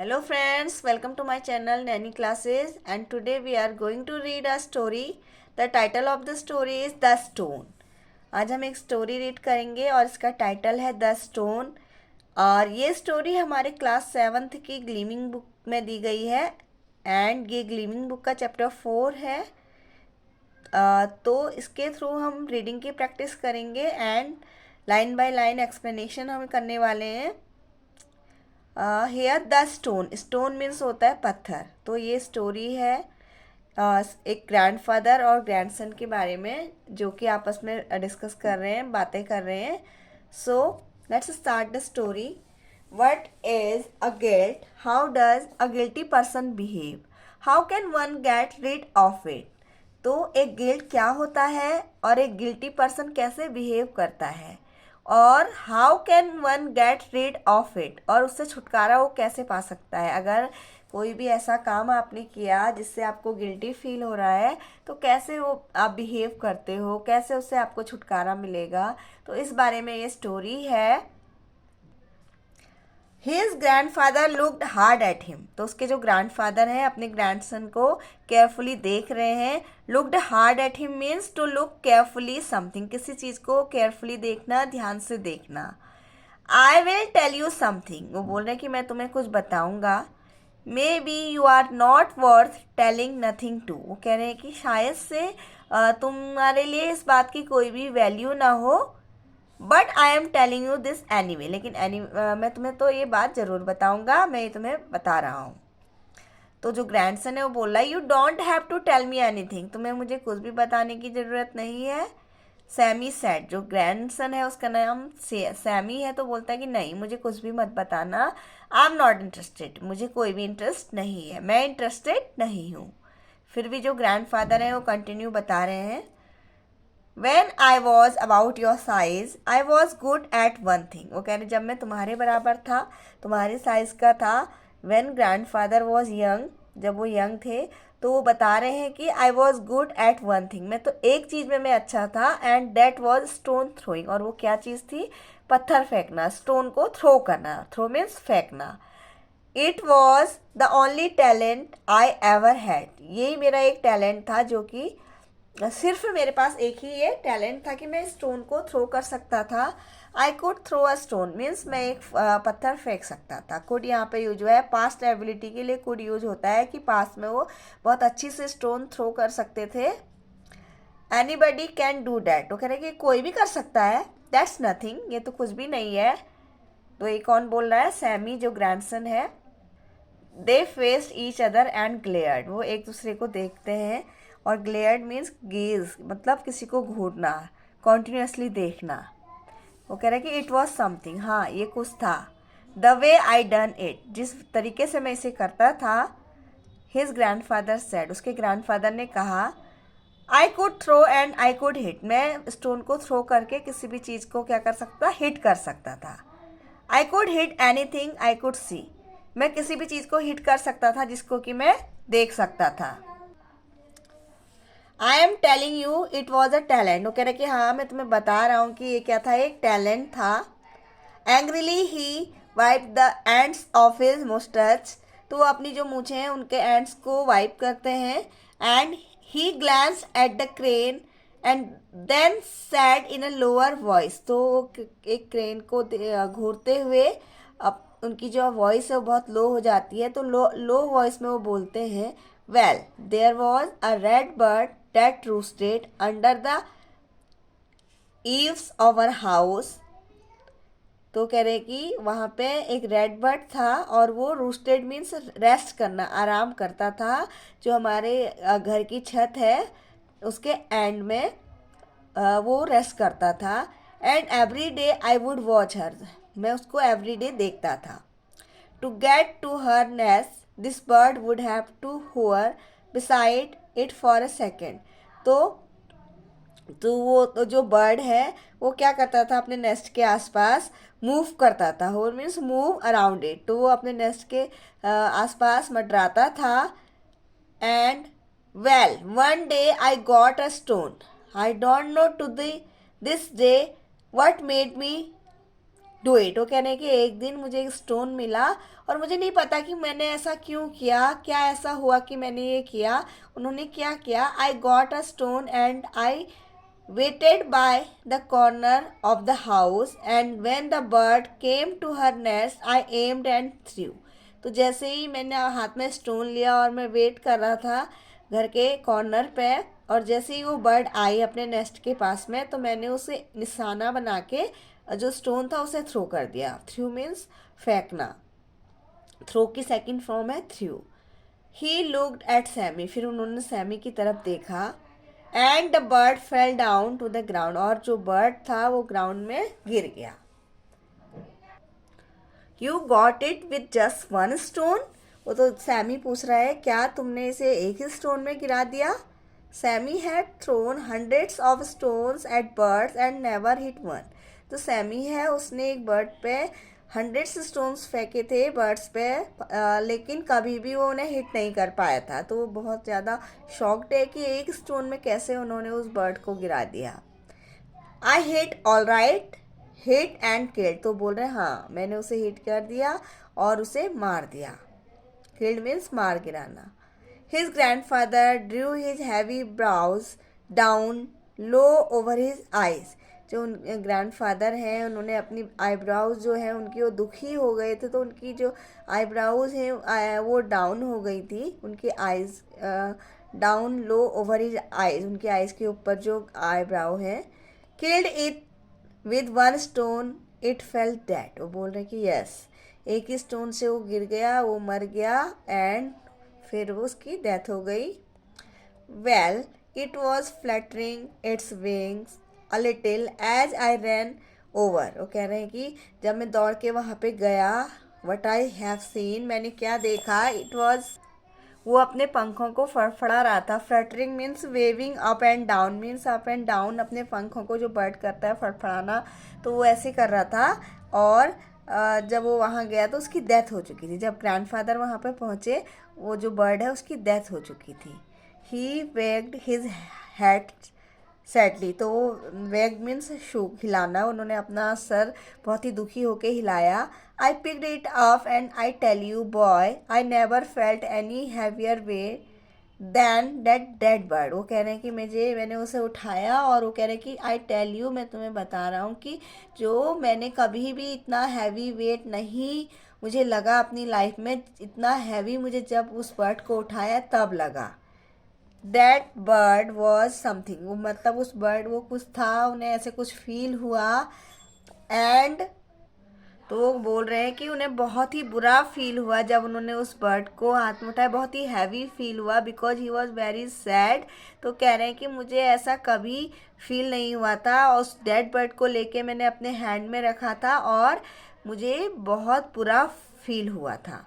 Hello friends, welcome to my channel Nanny Classes, and today we are going to read a story. The title of the story is The Stone. आज हम एक story read करेंगे और इसका title है the stone. और ये story हमारे क्लास 7th की ग्लीमिंग बुक में दी गई है एंड ये ग्लीमिंग बुक का चैप्टर 4 है। तो इसके थ्रू हम रीडिंग की प्रैक्टिस करेंगे and line by line explanation हम करने वाले हैं। Here the stone, stone means होता है पत्थर। तो ये स्टोरी है एक ग्रैंडफादर और ग्रैंडसन के बारे में, जो कि आपस में डिस्कस कर रहे हैं, बातें कर रहे हैं। So let's start the story. What is a guilt? How does a guilty person behave? How can one get rid of it? तो एक गिल्ट क्या होता है और एक गिल्टी पर्सन कैसे बिहेव करता है, और how can one get rid of it, और उससे छुटकारा वो कैसे पा सकता है। अगर कोई भी ऐसा काम आपने किया जिससे आपको गिल्टी फील हो रहा है, तो कैसे वो आप बिहेव करते हो, कैसे उससे आपको छुटकारा मिलेगा, तो इस बारे में ये स्टोरी है। His grandfather looked hard at him. तो उसके जो ग्रैंडफादर हैं अपने ग्रैंडसन को केयरफुली देख रहे हैं। Looked hard at him means to look carefully something, किसी चीज़ को केयरफुली देखना, ध्यान से देखना। I will tell you something, वो बोल रहे हैं कि मैं तुम्हें कुछ बताऊंगा। Maybe you are not worth telling nothing to, वो कह रहे हैं कि शायद से तुम्हारे लिए इस बात की कोई भी वैल्यू ना हो, but I am telling you this anyway, लेकिन मैं तुम्हें तो ये बात ज़रूर बताऊंगा, मैं ये तुम्हें बता रहा हूँ। तो जो ग्रैंडसन है वो बोल रहा है, you don't have to tell me anything, तुम्हें मुझे कुछ भी बताने की ज़रूरत नहीं है। सैमी सेड, जो ग्रैंडसन है उसका नाम सैमी है, तो बोलता है कि नहीं, मुझे कुछ भी मत बताना। आई एम नॉट इंटरेस्टेड, मुझे कोई भी इंटरेस्ट नहीं है, मैं इंटरेस्टेड नहीं हूँ। फिर भी जो ग्रैंडफादर हैं वो कंटिन्यू बता रहे हैं। When I was about your size, I was good at one thing. वो कह रहे जब मैं तुम्हारे बराबर था, तुम्हारी साइज का था। When grandfather was young, जब वो यंग थे, तो वो बता रहे हैं कि I was good at one thing, मैं तो एक चीज़ में मैं अच्छा था, and that was stone throwing, और वो क्या चीज़ थी? पत्थर फेंकना, स्टोन को थ्रो करना। थ्रो मीन्स फेंकना। It was the only talent I ever had, यही मेरा एक टैलेंट था, जो कि सिर्फ मेरे पास एक ही ये टैलेंट था कि मैं स्टोन को थ्रो कर सकता था। I could throw a stone means मैं एक पत्थर फेंक सकता था। कुड यहाँ पे यूज हुआ है पास्ट एबिलिटी के लिए। कुड यूज होता है कि पास्ट में वो बहुत अच्छी से स्टोन थ्रो कर सकते थे। एनीबडी कैन डू डैट, वो कह रहे कि कोई भी कर सकता है। दैट्स नथिंग, ये तो कुछ भी नहीं है। तो ये कौन बोल रहा है? सैमी, जो ग्रैंडसन है। दे faced each other and glared, वो एक दूसरे को देखते हैं। और ग्लेयर्ड मीन्स गेज, मतलब किसी को घूरना, कॉन्टिन्यूसली देखना। वो कह रहे हैं कि इट वॉज समथिंग, हाँ ये कुछ था। The way I done it, जिस तरीके से मैं इसे करता था। हिज ग्रैंडफादर सेड, उसके ग्रैंडफादर ने कहा, I could throw and I could hit, मैं स्टोन को थ्रो करके किसी भी चीज़ को क्या कर सकता, हिट कर सकता था। I could hit any thing I could see, मैं किसी भी चीज़ को हिट कर सकता था जिसको कि मैं देख सकता था। I am telling you it was a talent, वो कह रहे कि हाँ मैं तुम्हें बता रहा हूँ कि ये क्या था, एक टैलेंट था। Angrily he wipe the ends of his moustache, तो वो अपनी जो मूछें हैं उनके एंड्स को वाइप करते हैं। And he glance at the crane and then said in a lower voice, तो एक क्रेन को घूरते हुए अब उनकी जो वॉइस है वो बहुत लो हो जाती है, तो लो वॉइस में वो बोलते हैं, well there was a red bird that roosted under the eaves of our house, तो कह रहे कि वहाँ पे एक रेड बर्ड था और वो रूस्टेड मीन्स रेस्ट करना, आराम करता था, जो हमारे घर की छत है उसके एंड में वो रेस्ट करता था। And every day I would watch her, मैं उसको एवरी डे देखता था। To get to her nest this bird would have to hover beside it for a second, तो वो तो जो बर्ड है वो क्या करता था, अपने नेस्ट के आसपास मूव करता था। Hole means move around it, तो वो अपने नेस्ट के आसपास मंडराता था। And well one day I got a stone, I don't know to this day what made me do it. वो कह रहे हैं कि एक दिन मुझे एक स्टोन मिला और मुझे नहीं पता कि मैंने ऐसा क्यों किया, क्या ऐसा हुआ कि मैंने ये किया। उन्होंने क्या किया, आई got a stone and I waited by the corner of the house and when the bird came to her nest I aimed and threw। तो जैसे ही मैंने हाथ में स्टोन लिया और मैं वेट कर रहा था घर के कॉर्नर पे, और जैसे ही वो बर्ड आई अपने नेस्ट के पास में तो मैंने उसे निशाना बना के जो स्टोन था उसे थ्रो कर दिया। थ्रू मीन्स फेंकना, थ्रो की सेकंड फॉर्म है through. He looked at Sammy, फिर उन्होंने सैमी की तरफ देखा। And the bird fell down to the ground, और जो बर्ड था वो ग्राउंड में गिर गया। You got it with just one stone. वो तो सैमी पूछ रहा है क्या तुमने इसे एक ही स्टोन में गिरा दिया। Sammy had thrown hundreds of stones at birds and never hit one. तो सैमी है उसने एक बर्ड पे हंड्रेड्स स्टोन्स फेंके थे बर्ड्स पे, लेकिन कभी भी वो उन्हें हिट नहीं कर पाया था। तो वो बहुत ज़्यादा शॉक्ड है कि एक स्टोन में कैसे उन्होंने उस बर्ड को गिरा दिया। I hit all right, hit and killed. तो बोल रहे हैं हाँ मैंने उसे हिट कर दिया और उसे मार दिया। किल्ड मीन्स मार गिराना। His grandfather drew his heavy brows down low over his eyes. जो ग्रैंडफादर हैं उन्होंने अपनी आईब्राउज जो है उनकी वो दुखी हो गए थे, तो उनकी जो आईब्राउज हैं वो डाउन हो गई थी, उनकी eyes down low over his eyes, उनकी आईज के ऊपर जो आईब्राउ है। Killed it with one stone it fail dead. वो बोल रहे कि यस एक ही स्टोन से वो गिर गया, वो मर गया एंड फिर वो उसकी डेथ हो गई। Well it was flattering its wings a little as I ran over. वो कह रहे हैं कि जब मैं दौड़ के वहाँ पे गया, वट आई हैव सीन, मैंने क्या देखा, इट वॉज, वो अपने पंखों को फड़फड़ा रहा था। Fluttering means waving up and down, means up and down अपने पंखों को जो बर्ड करता है फड़फड़ाना, तो वो ऐसे कर रहा था। और जब वो वहाँ गया तो उसकी डेथ हो चुकी थी। जब ग्रैंडफादर वहाँ पे पहुँचे वो जो बर्ड है उसकी डेथ हो चुकी थी। ही वेग्ड हिज हेड सैडली। तो वेग मीन्स शू, हिलाना, उन्होंने अपना सर बहुत ही दुखी होके हिलाया। I picked it up and I tell you boy I never felt any heavier way than that dead bird. वो कह रहे हैं कि मैंने उसे उठाया और वो कह रहे हैं कि आई टेल यू, मैं तुम्हें बता रहा हूँ कि जो मैंने कभी भी इतना हैवी वेट नहीं मुझे लगा अपनी लाइफ में, इतना हैवी मुझे जब उस बर्ड को उठाया तब लगा। दैट बर्ड वॉज समथिंग, वो मतलब उस बर्ड वो कुछ था, उन्हें ऐसे कुछ फील हुआ। एंड तो वो बोल रहे हैं कि उन्हें बहुत ही बुरा फील हुआ जब उन्होंने उस बर्ड को हाथ में उठाया, बहुत ही हैवी फील हुआ because he was very sad. तो कह रहे हैं कि मुझे ऐसा कभी फील नहीं हुआ था, और उस डेड बर्ड को लेके मैंने अपने हैंड में रखा था और मुझे बहुत बुरा फील हुआ था।